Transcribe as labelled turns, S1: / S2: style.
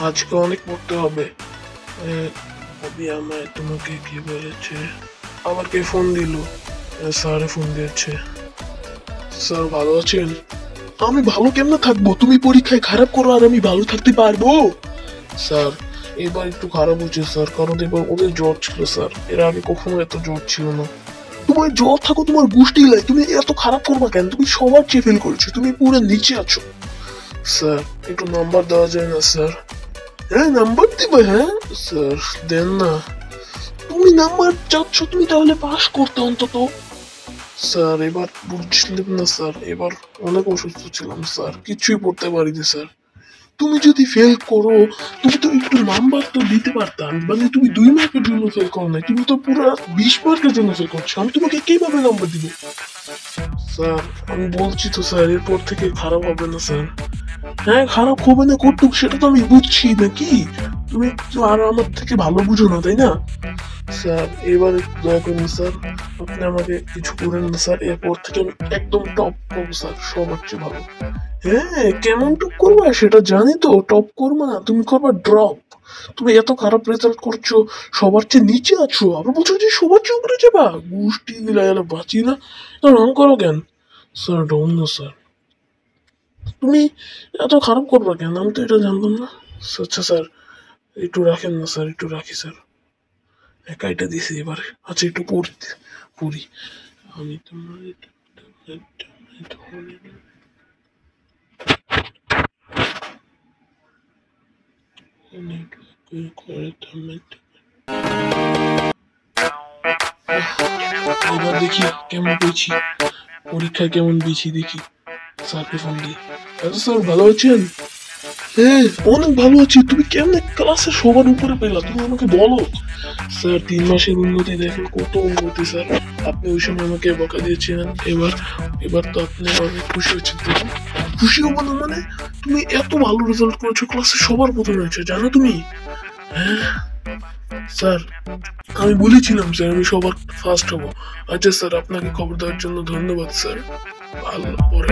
S1: আজকে অনেক পড়তে হবে। কবি আমায় তোমাকে কি বলেছে? আবার কে ফোন দিল? স্যারে ফোন দিয়েছে। স্যার ভালো আছেন? আমি ভালো কেমনে থাকবো? তুমি পরীক্ষায় খারাপ করো আর আমি ভালো থাকতে পারবো? স্যার এবার একটু খারাপ হচ্ছে স্যার, কারণ এবার ওদের জ্বর ছিল স্যার, এর আগে কখনো এত জ্বর ছিল না। তোমার জ্বর থাকো তোমার গোষ্ঠী লাই, তুমি এত খারাপ করবা কেন? তুমি সবার চেয়ে ফেল করেছো, তুমি পুরো নিচে আছো। স্যার একটু নাম্বার দেওয়া যায় না স্যার? হ্যাঁ নাম্বার দিবে, হ্যাঁ স্যার দেন না। তুমি নাম্বার চাচ্ছ, তুমি তাহলে পাস করতে অন্তত। স্যার এবার বুঝলেন না স্যার, এবার অনেক অসুস্থ ছিলাম স্যার, কিছুই পড়তে পারিনি স্যার। তুমি যদি ফেল করো, তুমি তো একটু নাম্বার তো দিতে পারতাম, মানে তুমি 2 মার্কের জন্য ফেল করো না, তুমি তো পুরো 20 মার্কের জন্য ফেল করছো, আমি তোমাকে কিভাবে নাম্বার দিব? স্যার আমি বলছি তো স্যার, এরপর থেকে খারাপ হবে না স্যার। হ্যাঁ খারাপ হবে না কতটুকু সেটা তো আমি বুঝছি নাকি? তুমি তো আরো আমার থেকে ভালো বুঝো না তাই না? স্যার এবার একটু দয়া করুন স্যার, আপনি আমাকে কিছু করেন না স্যার, এরপর থেকে আমি একদম টপ করবো স্যার, সবার চেয়ে ভালো। হ্যাঁ কেমন টপ করবা সেটা জানি তো, টপ করবা না, তুমি করবা ড্রপ। তুমি এত খারাপ রেজাল্ট করছো, সবার চেয়ে নিচে আছো, আবার বলছো যে সবার চেয়ে উপরে যাবা, গোষ্ঠী মিলাইলে বাঁচি না। তো রং করো কেন? স্যার ডন না স্যার, তুমি এত খারাপ করবা কেন? আমি তো এটা জানতাম না। আচ্ছা স্যার একটু রাখেন না স্যার, একটু রাখি স্যার, একা এটা দিছি এবারে। আচ্ছা একটু পড়ি পড়ি। আমি তোমার এবার দেখি কেমন পেয়েছি, পরীক্ষায় কেমন পেয়েছি দেখি। স্যারকে ফোন দিই। আচ্ছা স্যার ভালো আছেন? হ্যাঁ অনেক ভালো আছি। তুমি কেমনে ক্লাসে সবার উপরে পেলা, তুমি আমাকে বলো। স্যার 3 মাসের উন্নতি দেখেন, কত উন্নতি স্যার। আপনি ওই সময় আমাকে বকা দিয়েছিলেন, এবার এবার তো আপনি অনেক খুশি হয়েছেন তো? খুশি হবো না মানে? তুমি এত ভালো রেজাল্ট করেছো, ক্লাসে সবার প্রথম হয়েছে জানো তুমি? হ্যাঁ স্যার আমি বলেছিলাম স্যার আমি সবার ফার্স্ট হব। আচ্ছা স্যার আপনাকে খবর দেওয়ার জন্য ধন্যবাদ স্যার। ভালো পরে